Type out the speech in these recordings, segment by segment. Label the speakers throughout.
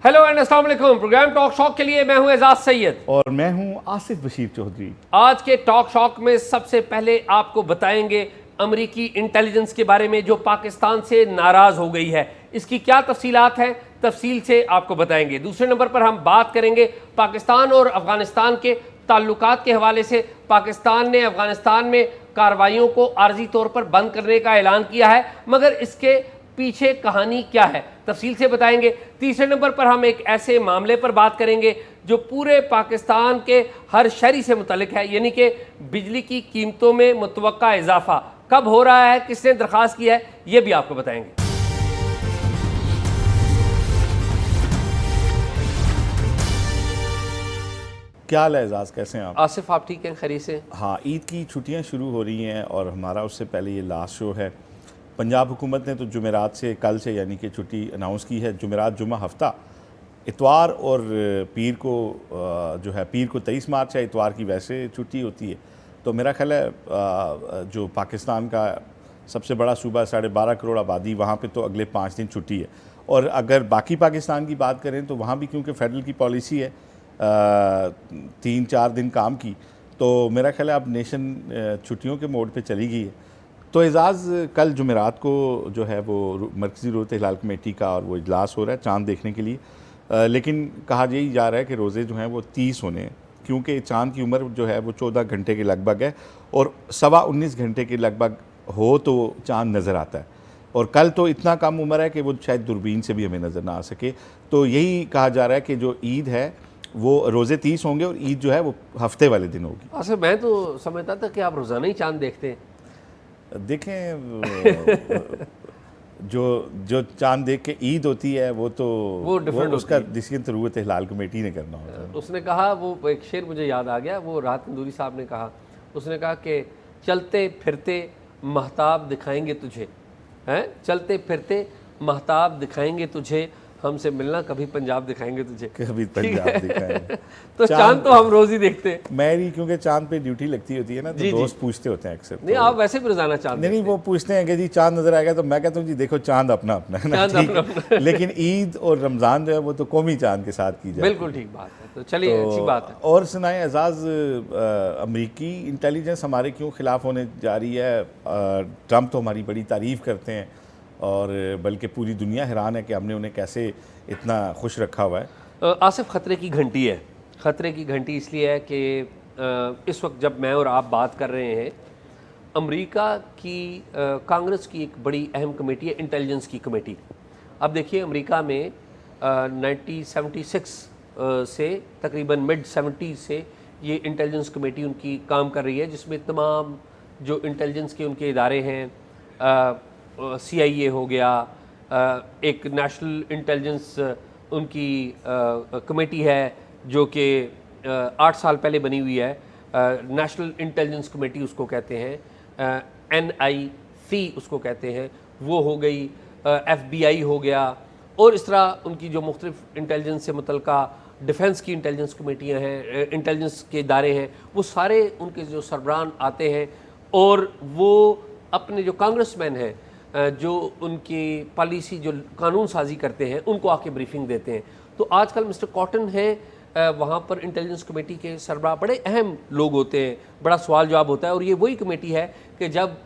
Speaker 1: Hello and अस्सलाम वालेकुम। Programme talk shock के लिए मैं हूं एजाज सैयद
Speaker 2: और मैं हूं आसिफ बशीर चौधरी।
Speaker 1: आज के टॉक शॉक में सबसे पहले आपको बताएंगे अमेरिकी इंटेलिजेंस के बारे में जो पाकिस्तान से नाराज हो गई है। इसकी क्या तफसीलात हैं, तफसील से आपको बताएंगे। दूसरे नंबर पर हम बात करेंगे पाकिस्तान और अफगानिस्तान के ताल्लुकात के हवाले से। पाकिस्तान ने अफगानिस्तान में कार्रवाइयों को आर्जी तौर पर बंद करने का ऐलान किया है, मगर इसके पीछे कहानी क्या है तफसील से बताएंगे। तीसरे नंबर पर हम एक ऐसे मामले पर बात करेंगे जो पूरे पाकिस्तान के हर शहरी से मुतल्लिक है, यानी कि बिजली की कीमतों में मुतवक्का इजाफा कब हो रहा है, किसने दरख्वास्त की है, ये भी आपको बताएंगे।
Speaker 2: क्या हाल है एजाज, कैसे हैं आप?
Speaker 1: आसिफ आप ठीक हैं, खैरियत से?
Speaker 2: हाँ, ईद की छुट्टियां शुरू हो रही हैं और हमारा उससे पहले ये लास्ट शो है। पंजाब हुकूमत ने तो जुमेरात से, कल से यानी कि छुट्टी अनाउंस की है। जुमेरात जुम्मा हफ्ता, इतवार और पीर को जो है, पीर को 23 मार्च है, इतवार की वैसे छुट्टी होती है। तो मेरा ख्याल है जो पाकिस्तान का सबसे बड़ा सूबा 12.5 करोड़ आबादी, वहाँ पे तो अगले 5 दिन छुट्टी है। और अगर बाकी पाकिस्तान की बात करें तो वहाँ भी क्योंकि फेडरल की पॉलिसी है 3-4 दिन काम की, तो मेरा ख्याल है अब नेशन छुट्टियों के मोड पे चली गई है। तो एजाज़, कल जुमेरात को जो है वो मरकज़ी रोज़े हिलाल कमेटी का और वो इजलास हो रहा है चाँद देखने के लिए। लेकिन कहा यही जा रहा है कि रोज़े जो हैं वो 30 होने हैं, क्योंकि चाँद की उम्र जो है वो 14 घंटे के लगभग है और 19.25 घंटे के लगभग हो तो चाँद नज़र आता है। और कल तो इतना कम उम्र है कि वो शायद दूरबीन से भी हमें नज़र ना आ सके। तो यही कहा जा रहा है कि जो ईद है वो रोज़े 30 होंगे और ईद जो है वो हफ्ते वाले दिन होगी।
Speaker 1: अच्छा, मैं तो समझता था कि आप रोज़ाना ही चांद देखते हैं।
Speaker 2: देखें, जो चांद देख के ईद होती है वो तो
Speaker 1: वो डिफरेंट,
Speaker 2: उसका डिसीजन तो रूह हिलाल कमेटी ने करना होता है।
Speaker 1: उसने कहा, वो एक शेर मुझे याद आ गया, वो राहत तंदूरी साहब ने कहा, उसने कहा कि चलते फिरते महताब दिखाएंगे तुझे, हैं, चलते फिरते महताब दिखाएंगे तुझे, हमसे मिलना कभी पंजाब दिखाएंगे तुझे।
Speaker 2: कभी पंजाब दिखाएंगे।
Speaker 1: तो चांद तो हम रोज ही देखते हैं।
Speaker 2: मेरी क्योंकि चांद पे ड्यूटी लगती होती है ना, तो दोस्त पूछते होते हैं अक्सर।
Speaker 1: नहीं, आप वैसे भी रोजाना चांद
Speaker 2: नहीं, वो पूछते हैं कि जी चांद नजर आएगा, तो मैं कहता हूँ जी देखो चांद अपना अपना है ना, ठीक। लेकिन ईद और रमज़ान जो है वो तो कौमी चांद के साथ की जाए।
Speaker 1: बिल्कुल ठीक बात है। तो चलिए, अच्छी बात है।
Speaker 2: और सुनाए एजाज, अमेरिकी इंटेलिजेंस हमारे क्यों खिलाफ होने जा रही है? ट्रम्प तो हमारी बड़ी तारीफ़ करते हैं और बल्कि पूरी दुनिया हैरान है कि हमने उन्हें कैसे इतना खुश रखा हुआ है।
Speaker 1: आसिफ, ख़तरे की घंटी है। ख़तरे की घंटी इसलिए है कि इस वक्त जब मैं और आप बात कर रहे हैं, अमेरिका की कांग्रेस की एक बड़ी अहम कमेटी है, इंटेलिजेंस की कमेटी। अब देखिए, अमेरिका में 1976 से तकरीबन मिड 70 से ये इंटेलिजेंस कमेटी उनकी काम कर रही है, जिसमें तमाम जो इंटेलिजेंस के उनके इदारे हैं, CIA हो गया, एक नेशनल इंटेलिजेंस उनकी कमेटी है जो कि 8 साल पहले बनी हुई है, नेशनल इंटेलिजेंस कमेटी उसको कहते हैं, NIC उसको कहते हैं, वो हो गई, FBI हो गया, और इस तरह उनकी जो मुख्तलिफ इंटेलिजेंस से मुतल्लिका डिफेंस की इंटेलिजेंस कमेटियाँ हैं, इंटेलिजेंस के इदारे हैं, वो सारे उनके जो सरबराह आते हैं और वो अपने जो कांग्रेसमैन हैं, जो उनकी पॉलिसी, जो कानून साजी करते हैं, उनको आके ब्रीफिंग देते हैं। तो आजकल मिस्टर कॉटन हैं वहाँ पर इंटेलिजेंस कमेटी के सरबराह, बड़े अहम लोग होते हैं, बड़ा सवाल जवाब होता है। और ये वही कमेटी है कि जब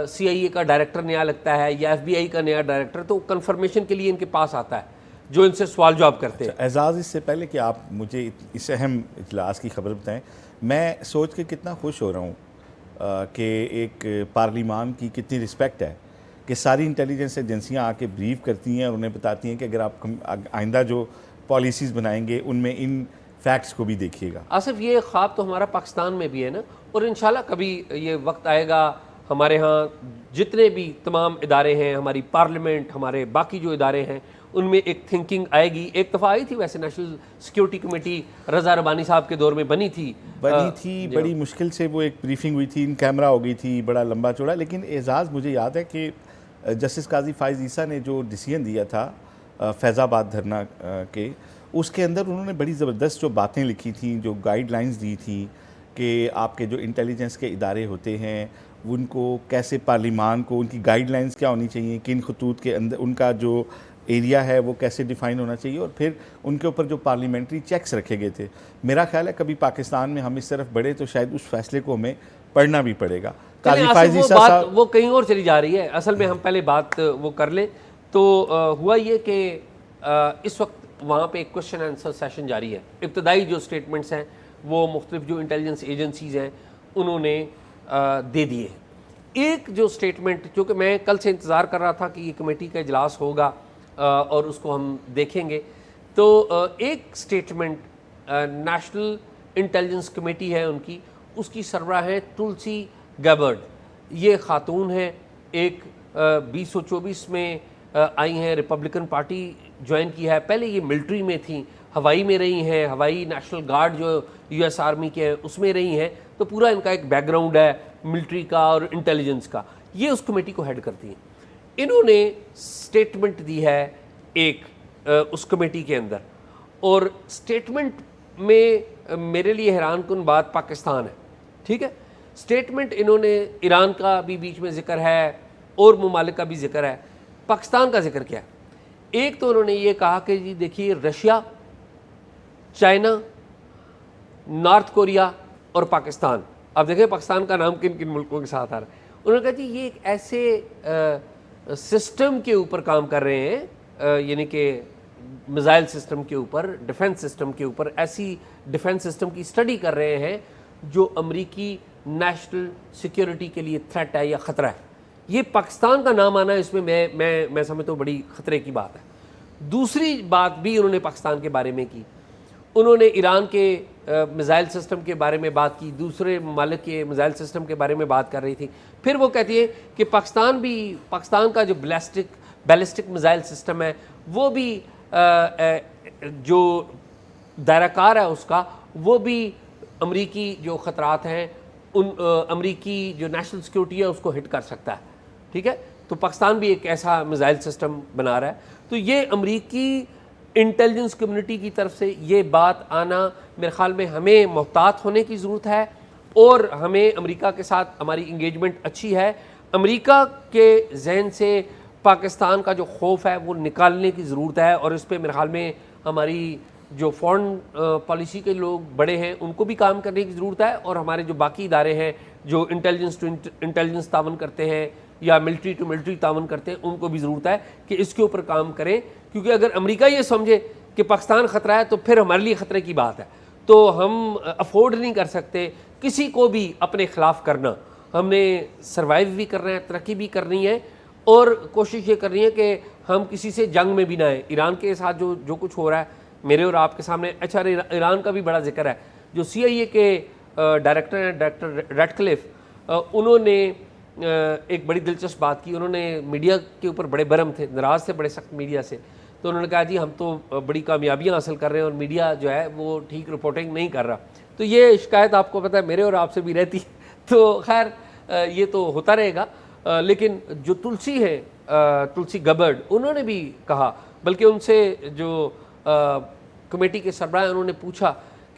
Speaker 1: CIA का डायरेक्टर नया लगता है या FBI का नया डायरेक्टर, तो कंफर्मेशन के लिए इनके पास आता है, जो इनसे सवाल जवाब करते हैं।
Speaker 2: एजाज़, इससे पहले कि आप मुझे इस अहम इजलास की खबर बताएं, मैं सोच के कितना खुश हो रहा हूँ कि एक पार्लिमान की कितनी रिस्पेक्ट है कि सारी इंटेलिजेंस एजेंसियां आके ब्रीफ करती हैं और उन्हें बताती हैं कि अगर आप आइंदा जो पॉलिसीज़ बनाएंगे उनमें इन फैक्ट्स को भी देखिएगा।
Speaker 1: आसिफ, ये ख्वाब तो हमारा पाकिस्तान में भी है ना, और इंशाल्लाह कभी ये वक्त आएगा हमारे यहाँ जितने भी तमाम इदारे हैं, हमारी पार्लियामेंट, हमारे बाकी जो इदारे हैं, उनमें एक थिंकिंग आएगी। एक दफ़ा आई थी वैसे नेशनल सिक्योरिटी कमेटी, रज़ा रबानी साहब के दौर में बनी थी,
Speaker 2: बड़ी मुश्किल से वो एक ब्रीफिंग हुई थी, इन कैमरा हो गई थी, बड़ा लंबा चौड़ा। लेकिन एजाज़, मुझे याद है कि जस्टिस काजी फ़ाइज़ ईसा ने जो डिसीजन दिया था फैज़ाबाद धरना के, उसके अंदर उन्होंने बड़ी ज़बरदस्त जो बातें लिखी थी, जो गाइडलाइंस दी थी कि आपके जो इंटेलिजेंस के इदारे होते हैं उनको कैसे, पार्लिमान को उनकी गाइडलाइंस क्या होनी चाहिए, किन खतूत के अंदर उनका जो एरिया है वो कैसे डिफ़ाइन होना चाहिए, और फिर उनके ऊपर जो पार्लियामेंट्री चेक्स रखे गए थे। मेरा ख्याल है कभी पाकिस्तान में हम इस तरफ बढ़े तो शायद उस फैसले को हमें पढ़ना भी पड़ेगा।
Speaker 1: चलिए,
Speaker 2: काजी
Speaker 1: आसिफ,
Speaker 2: फायजी
Speaker 1: वो
Speaker 2: साहब
Speaker 1: बात वो कहीं और चली जा रही है। असल में हम पहले बात वो कर लें तो हुआ ये कि इस वक्त वहाँ पे एक क्वेश्चन आंसर सेशन जारी है। इब्तदाई जो स्टेटमेंट्स हैं वो मुख्तलिफ जो इंटेलिजेंस एजेंसीज़ हैं उन्होंने दे दिए। एक जो स्टेटमेंट, क्योंकि मैं कल से इंतज़ार कर रहा था कि ये कमेटी का इजलास होगा और उसको हम देखेंगे, तो एक स्टेटमेंट नेशनल इंटेलिजेंस कमेटी है उनकी, उसकी सरबराह है तुलसी गैबर्ड। ये खातून है, एक 2024 में आई हैं, रिपब्लिकन पार्टी ज्वाइन की है। पहले ये मिलिट्री में थी, हवाई में रही हैं, हवाई नेशनल गार्ड जो यूएस आर्मी के हैं उसमें रही हैं, तो पूरा इनका एक बैकग्राउंड है मिलिट्री का और इंटेलिजेंस का। ये उस कमेटी को हेड करती हैं। इन्होंने स्टेटमेंट दी है एक उस कमेटी के अंदर, और स्टेटमेंट में मेरे लिए हैरानकुन बात पाकिस्तान है। ठीक है, स्टेटमेंट इन्होंने ईरान का भी बीच में जिक्र है और ममालिक का भी जिक्र है। पाकिस्तान का जिक्र क्या है? एक तो उन्होंने ये कहा कि जी देखिए, रशिया, चाइना, नॉर्थ कोरिया और पाकिस्तान, अब देखें पाकिस्तान का नाम किन किन मुल्कों के साथ आ रहा है। उन्होंने कहा जी ये एक ऐसे सिस्टम के ऊपर काम कर रहे हैं, यानी कि मिसाइल सिस्टम के ऊपर, डिफेंस सिस्टम के ऊपर, ऐसी डिफेंस सिस्टम की स्टडी कर रहे हैं जो अमरीकी नेशनल सिक्योरिटी के लिए थ्रेट है या ख़तरा है। ये पाकिस्तान का नाम आना इसमें मैं समझता हूँ बड़ी ख़तरे की बात है। दूसरी बात भी उन्होंने पाकिस्तान के बारे में की, उन्होंने ईरान के मिसाइल सिस्टम के बारे में बात की, दूसरे ममालिक के मिसाइल सिस्टम के बारे में बात कर रही थी। फिर वो कहती है कि पाकिस्तान का जो बैलिस्टिक मिसाइल सिस्टम है वो भी जो दायराकार है उसका, वो भी अमरीकी जो ख़तरात हैं उन अमरीकी जो नेशनल सिक्योरिटी है उसको हिट कर सकता है। ठीक है, तो पाकिस्तान भी एक ऐसा मिसाइल सिस्टम बना रहा है। तो ये अमरीकी इंटेलिजेंस कम्युनिटी की तरफ से ये बात आना, मेरे ख्याल में हमें मोहतात होने की ज़रूरत है, और हमें अमेरिका के साथ हमारी इंगेजमेंट अच्छी है। अमेरिका के जहन से पाकिस्तान का जो खौफ है वो निकालने की ज़रूरत है, और इस पर मेरे ख्याल में हमारी जो फॉरेन पॉलिसी के लोग बड़े हैं उनको भी काम करने की ज़रूरत है, और हमारे जो बाकी इदारे हैं जो इंटेलिजेंस टू इंटेलिजेंस तावन करते हैं या मिलिट्री टू मिलिट्री तावन करते हैं, उनको भी ज़रूरत है कि इसके ऊपर काम करें। क्योंकि अगर अमेरिका ये समझे कि पाकिस्तान ख़तरा है तो फिर हमारे लिए ख़तरे की बात है। तो हम अफोर्ड नहीं कर सकते किसी को भी अपने ख़िलाफ़ करना। हमने सर्वाइव भी करना है, तरक्की भी करनी है, और कोशिश ये करनी है कि हम किसी से जंग में भी ना आए। ईरान के साथ जो कुछ हो रहा है मेरे और आपके सामने, अच्छा ईरान का भी बड़ा जिक्र है। जो CIA के डायरेक्टर हैं, डायरेक्टर रेडक्लिफ, उन्होंने एक बड़ी दिलचस्प बात की। उन्होंने मीडिया के ऊपर बड़े बरम थे, नाराज़ थे बड़े सख्त मीडिया से। तो उन्होंने कहा जी हम तो बड़ी कामयाबियां हासिल कर रहे हैं और मीडिया जो है वो ठीक रिपोर्टिंग नहीं कर रहा। तो ये शिकायत आपको पता है मेरे और आपसे भी रहती है। तो खैर ये तो होता रहेगा। लेकिन जो तुलसी है, तुलसी गैबर्ड, उन्होंने भी कहा, बल्कि उनसे जो कमेटी के सरबराह उन्होंने पूछा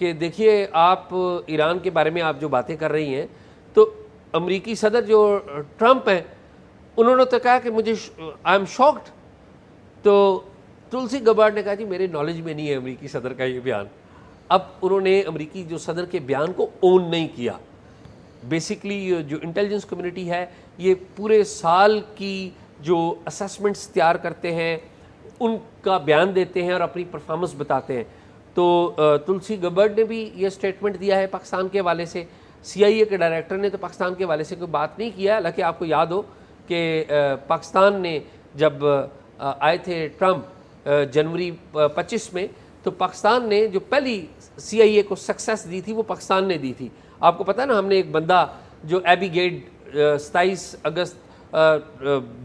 Speaker 1: कि देखिए आप ईरान के बारे में आप जो बातें कर रही हैं, तो अमरीकी सदर जो ट्रंप हैं उन्होंने तो कहा कि मुझे आई एम शॉक्ड। तो तुलसी गैबर्ड ने कहा जी मेरे नॉलेज में नहीं है अमरीकी सदर का ये बयान। अब उन्होंने अमरीकी जो सदर के बयान को ओन नहीं किया। बेसिकली जो इंटेलिजेंस कम्युनिटी है ये पूरे साल की जो असेसमेंट्स तैयार करते हैं उनका बयान देते हैं और अपनी परफॉर्मेंस बताते हैं। तो तुलसी गैबर्ड ने भी ये स्टेटमेंट दिया है पाकिस्तान के हवाले से। CIA के डायरेक्टर ने तो पाकिस्तान के हवाले से कोई बात नहीं किया। हालांकि आपको याद हो कि पाकिस्तान ने जब आए थे ट्रंप जनवरी 25 में, तो पाकिस्तान ने जो पहली CIA को सक्सेस दी थी वो पाकिस्तान ने दी थी। आपको पता है ना, हमने एक बंदा जो एबी गेट 27 अगस्त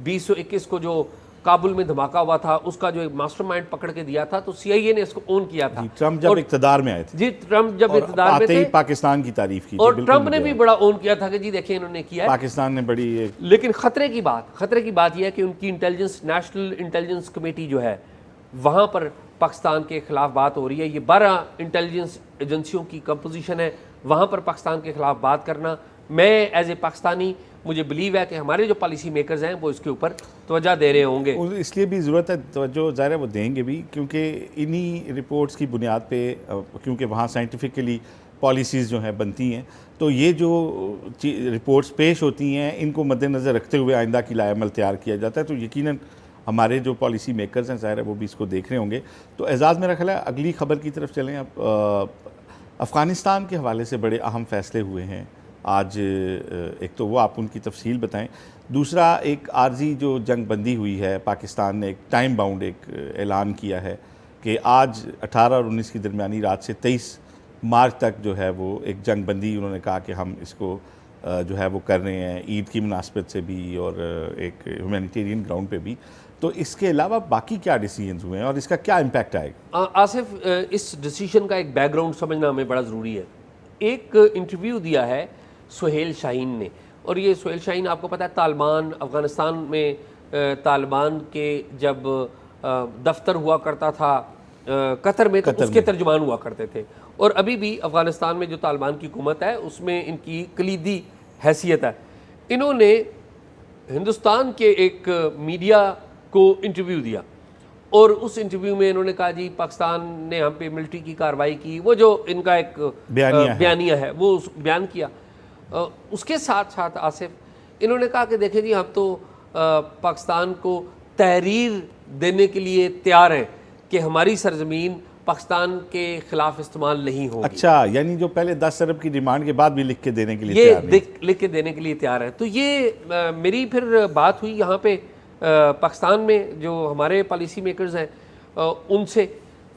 Speaker 1: 2021 को जो काबुल में धमाका हुआ था उसका जो एक मास्टरमाइंड पकड़ के दिया था, तो CIA ने इसको ओन किया था।
Speaker 2: ट्रंप जब इक़्तिदार में आए थे,
Speaker 1: जी ट्रंप जब इक़्तिदार में थे,
Speaker 2: पाकिस्तान की तारीफ की
Speaker 1: और ट्रंप ने भी बड़ा ओन किया था कि जी देखिए इन्होंने किया है।
Speaker 2: पाकिस्तान ने बड़ी
Speaker 1: लेकिन खतरे की बात यह है कि उनकी इंटेलिजेंस, नेशनल इंटेलिजेंस कमेटी जो है वहाँ पर पाकिस्तान के ख़िलाफ़ बात हो रही है। ये 12 इंटेलिजेंस एजेंसियों की कंपोजिशन है, वहाँ पर पाकिस्तान के ख़िलाफ़ बात करना मैं एज ए पाकिस्तानी मुझे बिलीव है कि हमारे जो पॉलिसी मेकर्स हैं वो इसके ऊपर तवज्जो दे रहे होंगे।
Speaker 2: और इसलिए भी ज़रूरत है तवज्जो, ज़ाहिर है वो देंगे भी, क्योंकि इन्हीं रिपोर्ट्स की बुनियाद पे, क्योंकि वहाँ साइंटिफिकली पॉलिसीज़ जो हैं बनती हैं, तो ये जो रिपोर्ट्स पेश होती हैं इनको मद्देनज़र रखते हुए आइंदा की लाएमल तैयार किया जाता है। तो यकीनन हमारे जो पॉलिसी मेकर्स हैं ज़ाहिर है वो भी इसको देख रहे होंगे। तो एजाज़, मेरा ख्याल है अगली ख़बर की तरफ चलें। अब अफ़गानिस्तान के हवाले से बड़े अहम फ़ैसले हुए हैं आज। एक तो वो आप उनकी तफसील बताएं, दूसरा एक आर्जी जो जंग बंदी हुई है, पाकिस्तान ने एक टाइम बाउंड एक ऐलान किया है कि आज 18 और 19 की दरमियानी रात से 23 मार्च तक जो है वो एक जंग बंदी, उन्होंने कहा कि हम इसको जो है वो कर रहे हैं ईद की मुनासबत से भी और एक ह्यूमैनिटेरियन ग्राउंड पे भी। तो इसके अलावा बाकी क्या डिसीजंस हुए हैं और इसका क्या इम्पैक्ट आएगा?
Speaker 1: आसिफ, इस डिसीजन का एक बैकग्राउंड समझना हमें बड़ा ज़रूरी है। एक इंटरव्यू दिया है सुहेल शाहीन ने, और ये सुहेल शाहीन आपको पता है तालिबान अफ़गानिस्तान में तालिबान के जब दफ्तर हुआ करता था कतर में, तो उसके तर्जुमान हुआ करते थे। और अभी भी अफ़गानिस्तान में जो तालिबान की हुकूमत है उसमें इनकी कलीदी हैसियत है। इन्होंने हिंदुस्तान के एक मीडिया को इंटरव्यू दिया और उस इंटरव्यू में इन्होंने कहा जी पाकिस्तान ने हम पे मिलिट्री की कार्रवाई की, वो जो इनका एक बयानिया है वो बयान किया। उसके साथ साथ आसिफ इन्होंने कहा कि देखें जी हम तो पाकिस्तान को तहरीर देने के लिए तैयार हैं कि हमारी सरजमीन पाकिस्तान के खिलाफ इस्तेमाल नहीं होगी।
Speaker 2: अच्छा, यानी जो पहले 10 अरब की डिमांड के बाद भी लिख के देने के लिए
Speaker 1: ये
Speaker 2: तैयार नहीं,
Speaker 1: लिख के देने के लिए तैयार है। तो ये मेरी फिर बात हुई यहाँ पे पाकिस्तान में जो हमारे पॉलिसी मेकर्स हैं उनसे,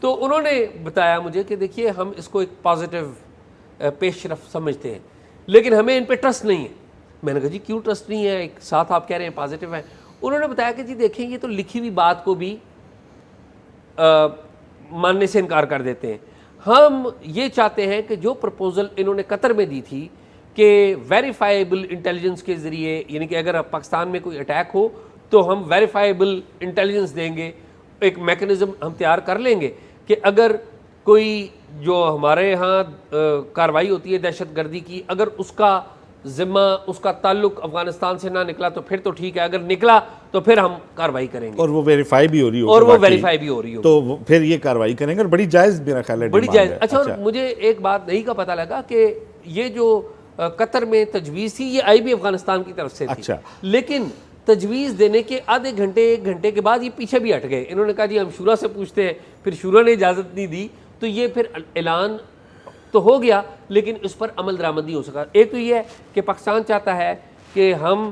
Speaker 1: तो उन्होंने बताया मुझे कि देखिए हम इसको एक पॉजिटिव पेशरफ समझते हैं लेकिन हमें इन पे ट्रस्ट नहीं है। मैंने कहा जी क्यों ट्रस्ट नहीं है, एक साथ आप कह रहे हैं पॉजिटिव है। उन्होंने बताया कि जी देखें ये तो लिखी हुई बात को भी मानने से इनकार कर देते हैं। हम ये चाहते हैं कि जो प्रपोजल इन्होंने कतर में दी थी कि वेरीफाइबल इंटेलिजेंस के ज़रिए, यानी कि अगर पाकिस्तान में कोई अटैक हो तो हम वेरीफाइबल इंटेलिजेंस देंगे, एक मैकेनिज़्म हम तैयार कर लेंगे कि अगर कोई जो हमारे यहाँ कार्रवाई होती है दहशतगर्दी की, अगर उसका ज़िम्मा उसका ताल्लुक अफगानिस्तान से ना निकला तो फिर तो ठीक है, अगर निकला तो फिर हम कार्रवाई करेंगे
Speaker 2: और वो वेरीफाई भी हो रही हो,
Speaker 1: और वो वेरीफाई भी हो रही हो,
Speaker 2: तो फिर ये कार्रवाई करेंगे और बड़ी जायज़ मेरा ख्याल है,
Speaker 1: बड़ी जायज़। अच्छा, मुझे एक बात नहीं का पता लगा कि ये जो कतर में तजवीज़ थी ये आई भी अफगानिस्तान की तरफ से थी।
Speaker 2: अच्छा,
Speaker 1: लेकिन तजवीज़ देने के आधे घंटे एक घंटे के बाद ये पीछे भी हट गए। इन्होंने कहा जी हम शूरा से पूछते हैं, फिर शूरा ने इजाज़त नहीं दी, तो ये फिर ऐलान तो हो गया लेकिन इस पर अमल दरामद नहीं हो सका। एक तो ये है कि पाकिस्तान चाहता है कि हम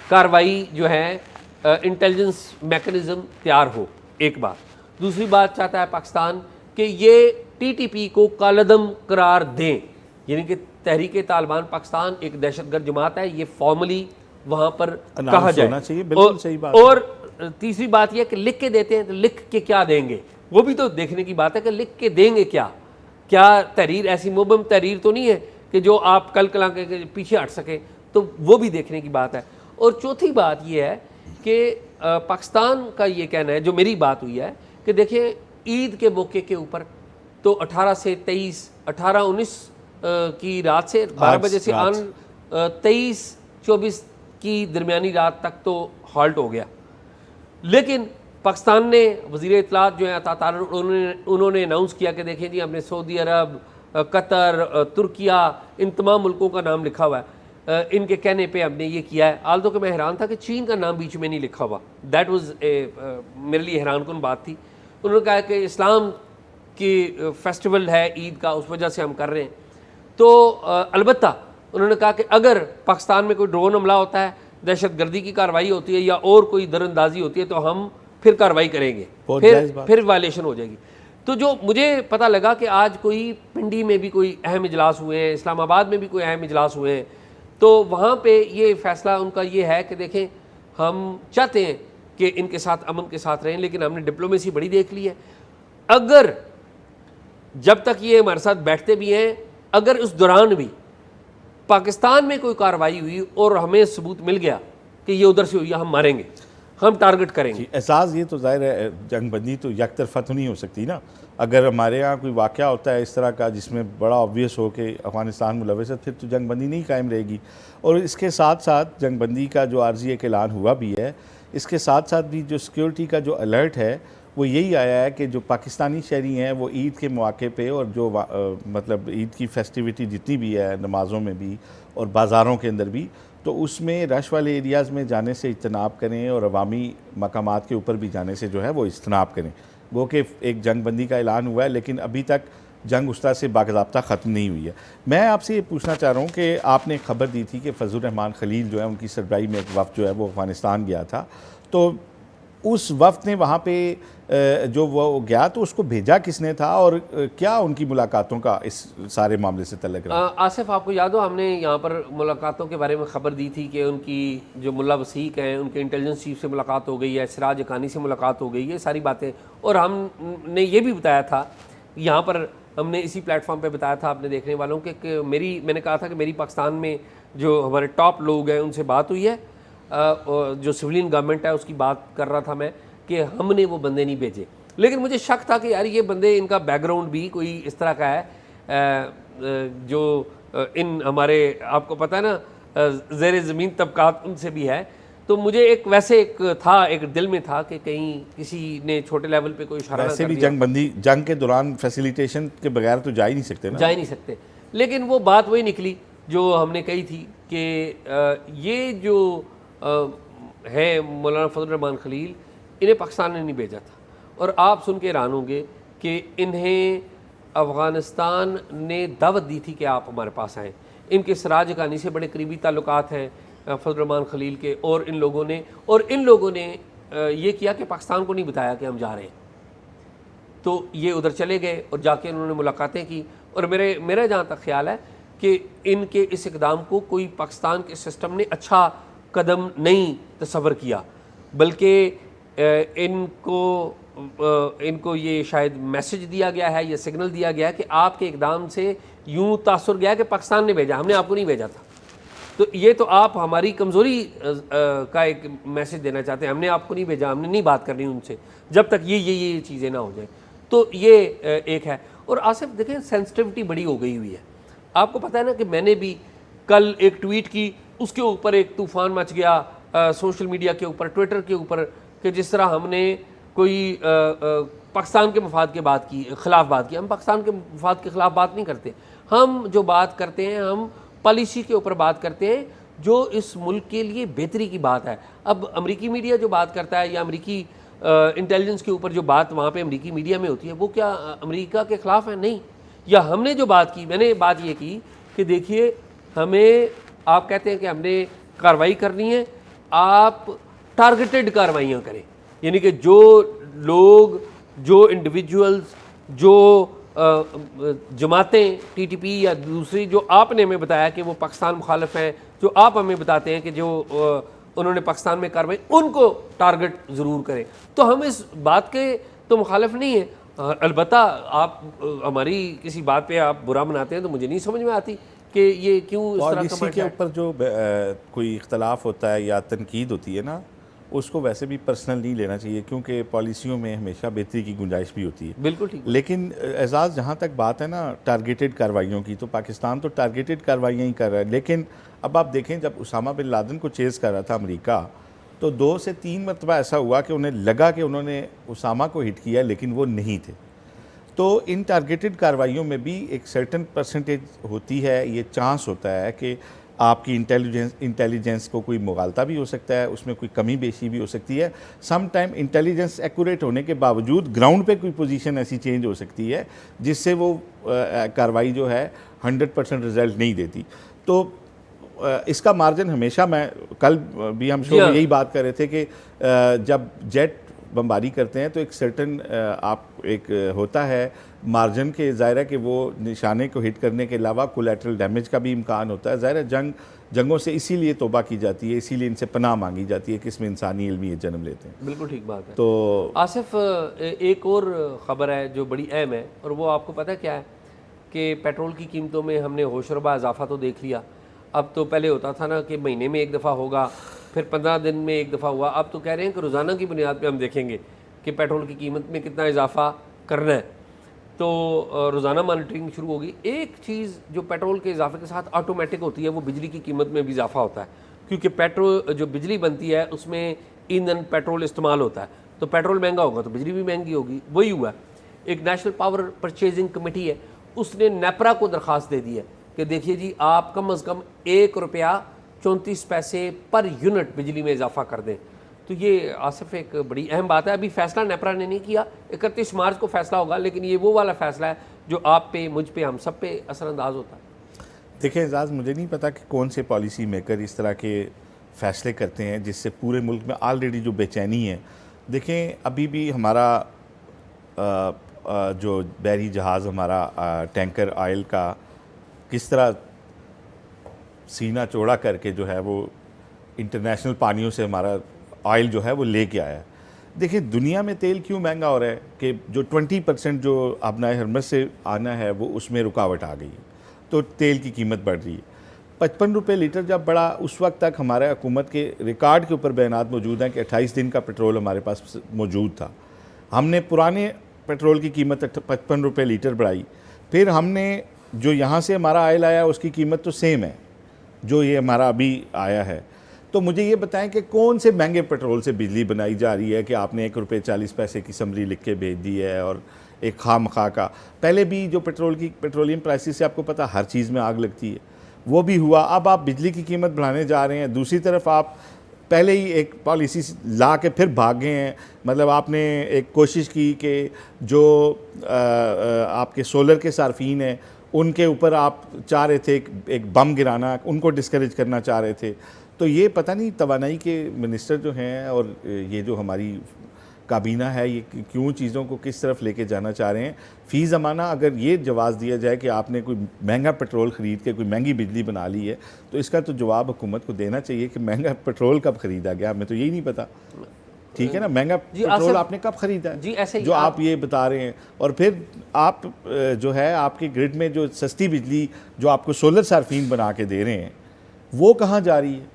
Speaker 1: कार्रवाई जो है इंटेलिजेंस मैकेनिज़्म तैयार हो, एक बात। दूसरी बात चाहता है पाकिस्तान कि ये TTP को कालदम करार दें, यानी कि तहरीक तालिबान पाकिस्तान एक दहशतगर्द जमात है, ये फॉर्मली वहाँ पर कहा जाए।
Speaker 2: बिल्कुल सही बात।
Speaker 1: और तीसरी बात यह कि लिख के देते हैं तो लिख के क्या देंगे, वो भी तो देखने की बात है कि लिख के देंगे क्या। क्या तहरीर ऐसी मुबम तहरीर तो नहीं है कि जो आप कल कला के पीछे हट सके, तो वो भी देखने की बात है। और चौथी बात यह है कि पाकिस्तान का ये कहना है, जो मेरी बात हुई है कि देखिए ईद के मौके के ऊपर तो 18 से 23 18-19 की रात से 12 बजे से 23-24 की दरमियानी रात तक तो हॉल्ट हो गया। लेकिन पाकिस्तान ने वज़ीर इत्तलात जो है अता उन्होंने अनाउंस किया कि देखें जी हमने सऊदी अरब, कतर, तुर्किया, इन तमाम मुल्कों का नाम लिखा हुआ है, इनके कहने पे हमने ये किया है। आल्दो कि मैं हैरान था कि चीन का नाम बीच में नहीं लिखा हुआ। दैट वाज मेरे लिए हैरानकुन बात थी। उन्होंने कहा कि इस्लाम की फेस्टिवल है ईद का, उस वजह से हम कर रहे हैं। तो अलबत्ता उन्होंने कहा कि अगर पाकिस्तान में कोई ड्रोन हमला होता है, दहशतगर्दी की कार्रवाई होती है या और कोई दरअंदाजी होती है तो हम फिर कार्रवाई करेंगे, फिर वायलेशन हो जाएगी। तो जो मुझे पता लगा कि आज कोई पिंडी में भी कोई अहम इजलास हुए हैं, इस्लामाबाद में भी कोई अहम इजलास हुए हैं, तो वहाँ पे ये फ़ैसला उनका ये है कि देखें हम चाहते हैं कि इनके साथ अमन के साथ रहें, लेकिन हमने डिप्लोमेसी बड़ी देख ली है। अगर जब तक ये हमारे साथ बैठते भी हैं, अगर उस दौरान भी पाकिस्तान में कोई कार्रवाई हुई और हमें सबूत मिल गया कि ये उधर से हुई, हम मारेंगे। हम टारगेट करेंगे।
Speaker 2: एहसास ये तो जाहिर है जंग बंदी तो एक तरफा तो नहीं हो सकती ना। अगर हमारे यहाँ कोई वाक़या होता है इस तरह का जिसमें बड़ा ऑब्वियस हो कि अफ़गानिस्तान मुलविस है, फिर तो जंग बंदी नहीं कायम रहेगी। और इसके साथ साथ जंग बंदी का जो आर्जी एक ऐलान हुआ भी है, इसके साथ साथ भी जो सिक्योरिटी का जो अलर्ट है वो यही आया है कि जो पाकिस्तानी शहरी हैं वो ईद के मौके पे और जो मतलब ईद की फेस्टिविटी जितनी भी है नमाज़ों में भी और बाज़ारों के अंदर भी, तो उसमें रश वाले एरियाज़ में जाने से इज्तनाब करें और अवामी मकामात के ऊपर भी जाने से जो है वो इज्तनाब करें। वो कि एक जंग बंदी का ऐलान हुआ है लेकिन अभी तक जंग उस तरह से बाकाज़ाब्ता ख़त्म नहीं हुई है। मैं आपसे ये पूछना चाह रहा हूँ कि आपने खबर दी थी कि फजल रहमान खलील जो है उनकी सरबराही में एक वफ़द जो है वो अफ़गानिस्तान गया था, तो उस वफ़द ने वहाँ पे जो वो गया तो उसको भेजा किसने था और क्या उनकी मुलाकातों का इस सारे मामले से तल्लुक़ रहा?
Speaker 1: आसिफ, आपको याद हो हमने यहाँ पर मुलाकातों के बारे में ख़बर दी थी कि उनकी जो मुल्ला वसीक हैं उनके इंटेलिजेंस चीफ से मुलाकात हो गई है, सिराज हक़ानी से मुलाकात हो गई है, सारी बातें। और हमने ये भी बताया था यहाँ पर, हमने इसी प्लेटफॉर्म पे बताया था अपने देखने वालों के कि मैंने कहा था कि मेरी पाकिस्तान में जो हमारे टॉप लोग हैं उनसे बात हुई है, जो सिविलियन गवर्नमेंट है उसकी बात कर रहा था मैं कि हमने वो बंदे नहीं भेजे। लेकिन मुझे शक था कि यार ये बंदे, इनका बैकग्राउंड भी कोई इस तरह का है जो इन हमारे, आपको पता है ना, ज़ेर ज़मीन तबकात उनसे भी है। तो मुझे एक वैसे एक था, एक दिल में था कि कहीं किसी ने छोटे लेवल पे कोई इशारा
Speaker 2: वैसे
Speaker 1: ना कर
Speaker 2: भी
Speaker 1: दिया।
Speaker 2: जंग के दौरान फैसिलिटेशन के बगैर तो जा ही नहीं सकते ना।
Speaker 1: जा ही नहीं सकते। लेकिन वो बात वही निकली जो हमने कही थी कि ये जो है मौलाना फजल रहमान खलील, इन्हें पाकिस्तान ने नहीं भेजा था। और आप सुन के हैरान होंगे कि इन्हें अफ़गानिस्तान ने दावत दी थी कि आप हमारे पास आएँ। इनके सिराज हक़ानी से बड़े करीबी ताल्लुकात हैं फजल रहमान खलील के, और इन लोगों ने ये किया कि पाकिस्तान को नहीं बताया कि हम जा रहे हैं। तो ये उधर चले गए और जाके उन्होंने मुलाकातें की। और मेरा जहाँ तक ख्याल है कि इनके इस इकदाम को कोई पाकिस्तान के सिस्टम ने अच्छा कदम नहीं तस्वर किया, बल्कि इनको ये शायद मैसेज दिया गया है या सिग्नल दिया गया है कि आपके इकदाम से यूँ तासुर गया कि पाकिस्तान ने भेजा, हमने आपको नहीं भेजा था। तो ये तो आप हमारी कमज़ोरी का एक मैसेज देना चाहते हैं, हमने आपको नहीं भेजा, हमने नहीं बात करनी उनसे जब तक ये चीज़ें ना हो जाए। तो ये एक है। और आसिफ देखें, सेंसिटिविटी बड़ी हो गई हुई है। आपको पता है ना कि मैंने भी कल एक ट्वीट की, उसके ऊपर एक तूफ़ान मच गया सोशल मीडिया के ऊपर, ट्विटर के ऊपर, कि जिस तरह हमने कोई पाकिस्तान के मफाद के ख़िलाफ़ बात की। हम पाकिस्तान के मफाद के ख़िलाफ़ बात नहीं करते। हम जो बात करते हैं, हम पॉलिसी के ऊपर बात करते हैं जो इस मुल्क के लिए बेहतरी की बात है। अब अमेरिकी मीडिया जो बात करता है या अमेरिकी इंटेलिजेंस के ऊपर जो बात वहाँ पे अमेरिकी मीडिया में होती है, वो क्या अमेरिका के ख़िलाफ़ है? नहीं। या हमने जो बात की, मैंने बात ये की कि देखिए, हमें, आप कहते हैं कि हमने कार्रवाई करनी है, आप टारगेटेड कार्रवाइयाँ करें। यानी कि जो लोग, जो इंडिविजुअल्स, जो जमातें टीटीपी या दूसरी जो आपने हमें बताया कि वो पाकिस्तान मुखालिफ हैं, जो आप हमें बताते हैं कि जो उन्होंने पाकिस्तान में कार्रवाई, उनको टारगेट ज़रूर करें। तो हम इस बात के तो मुखालिफ नहीं हैं। अलबत्ता आप हमारी किसी बात पे आप बुरा मनाते हैं तो मुझे नहीं समझ में आती कि ये क्यों इस तरह का
Speaker 2: के ऊपर जो कोई इख्तलाफ होता है या तनकीद होती है ना, उसको वैसे भी पर्सनल नहीं लेना चाहिए, क्योंकि पॉलिसियों में हमेशा बेहतरी की गुंजाइश भी होती है।
Speaker 1: बिल्कुल ठीक।
Speaker 2: लेकिन एजाज़, जहाँ तक बात है ना टारगेटेड कार्रवाइयों की, तो पाकिस्तान तो टारगेटेड कार्रवाइयाँ ही कर रहा है। लेकिन अब आप देखें, जब उसामा बिन लादेन को चेज़ कर रहा था अमेरिका, तो 2 से 3 मरतबा ऐसा हुआ कि उन्हें लगा कि उन्होंने उसामा को हिट किया, लेकिन वो नहीं थे। तो इन टारगेटेड कार्रवाइयों में भी एक सर्टन परसेंटेज होती है, ये चांस होता है कि आपकी इंटेलिजेंस को कोई मुगालता भी हो सकता है, उसमें कोई कमी बेशी भी हो सकती है। सम टाइम इंटेलिजेंस एक्यूरेट होने के बावजूद ग्राउंड पे कोई पोजीशन ऐसी चेंज हो सकती है जिससे वो कार्रवाई जो है 100% रिजल्ट नहीं देती। तो इसका मार्जिन हमेशा, मैं कल भी हम शो में यही बात कर रहे थे कि जब जेट बमबारी करते हैं तो एक सर्टन होता है मार्जिन के, ज़ाहिर है कि वो निशाने को हिट करने के अलावा कोलैटरल डैमेज का भी इम्कान होता है। ज़ाहिर है जंगों से इसीलिए तौबा की जाती है, इसीलिए इनसे पनाह मांगी जाती है कि इसमें इंसानी इल्मियत जन्म लेते हैं।
Speaker 1: बिल्कुल ठीक बात है।
Speaker 2: तो
Speaker 1: आसिफ, एक और ख़बर है जो बड़ी अहम है, और वो आपको पता क्या है कि पेट्रोल की कीमतों में हमने होशरुबा इजाफा तो देख लिया। अब तो पहले होता था ना कि महीने में एक दफ़ा होगा, फिर 15 दिन में एक दफ़ा हुआ, अब तो कह रहे हैं कि रोज़ाना की बुनियाद पे हम देखेंगे कि पेट्रोल की कीमत में कितना इजाफा करना है, तो रोज़ाना मॉनिटरिंग शुरू होगी। एक चीज़ जो पेट्रोल के इजाफे के साथ ऑटोमेटिक होती है वो बिजली की कीमत में भी इजाफा होता है, क्योंकि पेट्रोल जो बिजली बनती है उसमें ईंधन पेट्रोल इस्तेमाल होता है, तो पेट्रोल महंगा होगा तो बिजली भी महंगी होगी। वही हुआ। एक नेशनल पावर परचेजिंग कमेटी है, उसने नेपरा को दरख्वास्त दे दी है कि देखिए जी आप कम अज़ कम ₹1.34 पर यूनिट बिजली में इजाफा कर दें। तो ये आसिफ एक बड़ी अहम बात है। अभी फैसला नेपरा ने नहीं किया, 31 मार्च को फैसला होगा, लेकिन ये वो वाला फैसला है जो आप पे, मुझ पे, हम सब पे असरअंदाज होता है।
Speaker 2: देखिए एजाज़, मुझे नहीं पता कि कौन से पॉलिसी मेकर इस तरह के फ़ैसले करते हैं जिससे पूरे मुल्क में ऑलरेडी जो बेचैनी है। देखें अभी भी हमारा जो बहरी जहाज़ हमारा टैंकर ऑयल का किस तरह सीना चौड़ा करके जो है वो इंटरनेशनल पानियों से हमारा ऑयल जो है वो लेके आया है। देखिए दुनिया में तेल क्यों महंगा हो रहा है कि जो 20% जो अपना हरमज से आना है वो उसमें रुकावट आ गई है, तो तेल की कीमत बढ़ रही है। 55 रुपये लीटर जब बढ़ा, उस वक्त तक हमारे हुकूमत के रिकॉर्ड के ऊपर बयानात मौजूद हैं कि 28 दिन का पेट्रोल हमारे पास मौजूद था। हमने पुराने पेट्रोल की कीमत 55 रुपये लीटर बढ़ाई, फिर हमने जो यहाँ से हमारा ऑयल आया उसकी कीमत तो सेम है जो ये हमारा अभी आया है। तो मुझे ये बताएं कि कौन से महंगे पेट्रोल से बिजली बनाई जा रही है कि आपने ₹1.40 की समरी लिख के भेज दी है, और एक खामखा का। पहले भी जो पेट्रोलियम प्राइसेस से आपको पता हर चीज़ में आग लगती है, वो भी हुआ। अब आप बिजली की कीमत बढ़ाने जा रहे हैं। दूसरी तरफ आप पहले ही एक पॉलिसी ला के फिर भाग गए हैं। मतलब आपने एक कोशिश की कि जो आपके सोलर के सार्फिन हैं उनके ऊपर आप चाह रहे थे एक बम गिराना, उनको डिस्करेज करना चाह रहे थे। तो ये पता नहीं तवानाई के मिनिस्टर जो हैं और ये जो हमारी काबीना है ये क्यों चीज़ों को किस तरफ लेके जाना चाह रहे हैं। फ़ी ज़माना अगर ये जवाब दिया जाए कि आपने कोई महंगा पेट्रोल ख़रीद के कोई महंगी बिजली बना ली है, तो इसका तो जवाब हुकूमत को देना चाहिए कि महंगा पेट्रोल कब ख़रीदा गया, हमें तो यही नहीं पता। ठीक है ना, महंगा पेट्रोल आपने कब ख़रीदा है
Speaker 1: जी, ऐसे
Speaker 2: जो आप ये बता रहे हैं। और फिर आप जो है आपके ग्रिड में जो सस्ती बिजली जो आपको सोलर सार्फिन बना के दे रहे हैं वो कहाँ जा रही है।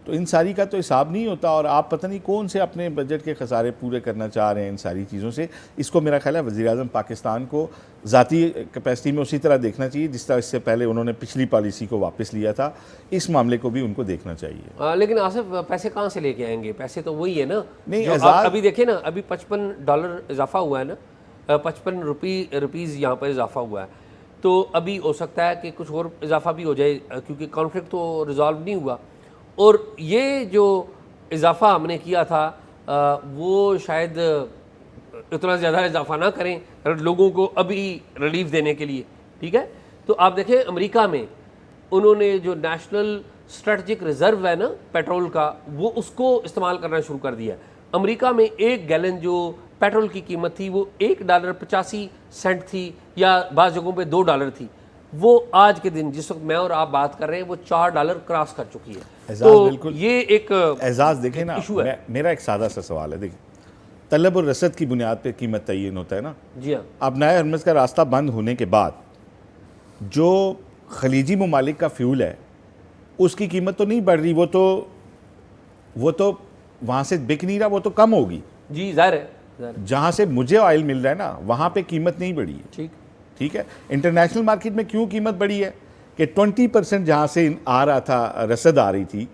Speaker 2: तो इन सारी का तो हिसाब नहीं होता, और आप पता नहीं कौन से अपने बजट के खसारे पूरे करना चाह रहे हैं इन सारी चीज़ों से। इसको मेरा ख्याल है वज़ीर-ए-आज़म पाकिस्तान को ज़ाती कैपेसिटी में उसी तरह देखना चाहिए जिस तरह इससे पहले उन्होंने पिछली पॉलिसी को वापस लिया था। इस मामले को भी उनको देखना चाहिए।
Speaker 1: लेकिन आसिफ पैसे कहाँ से लेके आएंगे? पैसे तो वही है ना।
Speaker 2: नहीं,
Speaker 1: अभी देखिए ना, अभी $55 इजाफा हुआ है ना, 55 रुपीज़ यहाँ पर इजाफा हुआ है। तो अभी हो सकता है कि कुछ और इजाफा भी हो जाए, क्योंकि कॉन्फ्लिक्ट तो रिजॉल्व नहीं हुआ। और ये जो इजाफा हमने किया था वो शायद इतना ज़्यादा इजाफा ना करें लोगों को अभी रिलीफ देने के लिए। ठीक है, तो आप देखें अमेरिका में उन्होंने जो नेशनल स्ट्रेटजिक रिज़र्व है ना पेट्रोल का, वो उसको इस्तेमाल करना शुरू कर दिया। अमेरिका में 1 गैलन जो पेट्रोल की कीमत थी वो $1.85 थी, या बाज़ जगहों पे $2 थी। वो आज के दिन जिस वक्त मैं और आप बात कर रहे हैं वो $4 क्रॉस कर चुकी है। तो बिल्कुल ये एक
Speaker 2: एजाज देखें ना, मेरा एक सादा सा सवाल है। देखिए तलब और रसद की बुनियाद पर कीमत तयन होता है ना। जी हाँ। अब नए हरमज का रास्ता बंद होने के बाद जो खलीजी ममालिक का फ्यूल है उसकी कीमत तो नहीं बढ़ रही, वो तो वहाँ से बिक नहीं रहा, वो तो कम होगी।
Speaker 1: जी ज़ाहिर है,
Speaker 2: जहाँ से मुझे ऑयल मिल रहा है ना वहाँ पे कीमत नहीं बढ़ी है। ठीक है, इंटरनेशनल मार्केट में क्यों कीमत बढ़ी है कि 20% जहाँ से आ रहा था, रसद आ रही थी,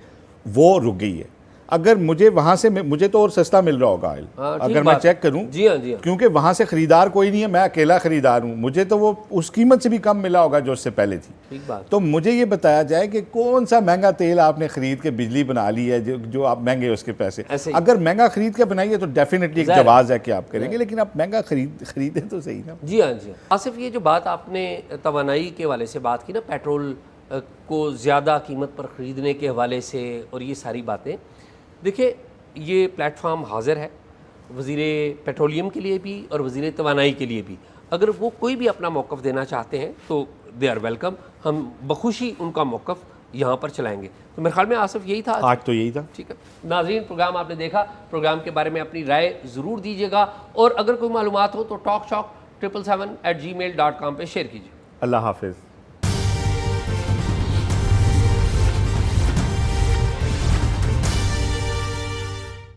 Speaker 2: वो रुक गई है। अगर मुझे वहाँ से मुझे तो और सस्ता मिल रहा होगा ऑयल, अगर मैं चेक करूँ।
Speaker 1: जी हाँ, जी हाँ।
Speaker 2: क्योंकि वहाँ से ख़रीदार कोई नहीं है, मैं अकेला ख़रीदार हूँ, मुझे तो वो उस कीमत से भी कम मिला होगा जो उससे पहले थी।
Speaker 1: ठीक बात।
Speaker 2: तो मुझे ये बताया जाए कि कौन सा महंगा तेल आपने ख़रीद के बिजली बना ली है जो आप महंगे उसके पैसे। अगर महंगा ख़रीद के बनाइए तो डेफिनेटली एक जवाज़ है कि आप करेंगे, लेकिन आप महंगा खरीदें तो सही ना।
Speaker 1: जी हाँ, जी हाँ। आसिफ ये जो बात आपने तवानाई के हवाले से बात की ना, पेट्रोल को ज़्यादा कीमत पर ख़रीदने के हवाले से, और ये सारी बातें, देखिए ये प्लेटफॉर्म हाजिर है वज़ीर पेट्रोलियम के लिए भी और वज़ीर तवानाई के लिए भी। अगर वो कोई भी अपना मौक़िफ़ देना चाहते हैं तो दे आर वेलकम, हम बखुशी उनका मौक़िफ़ यहाँ पर चलाएंगे। तो मेरे ख्याल में आसिफ यही था
Speaker 2: आज तो यही था।
Speaker 1: ठीक है नाज़रीन, प्रोग्राम आपने देखा, प्रोग्राम के बारे में अपनी राय ज़रूर दीजिएगा, और अगर कोई मालूमात हो तो talkshock777@gmail.com पर शेयर कीजिए।
Speaker 2: अल्लाह हाफ़िज़।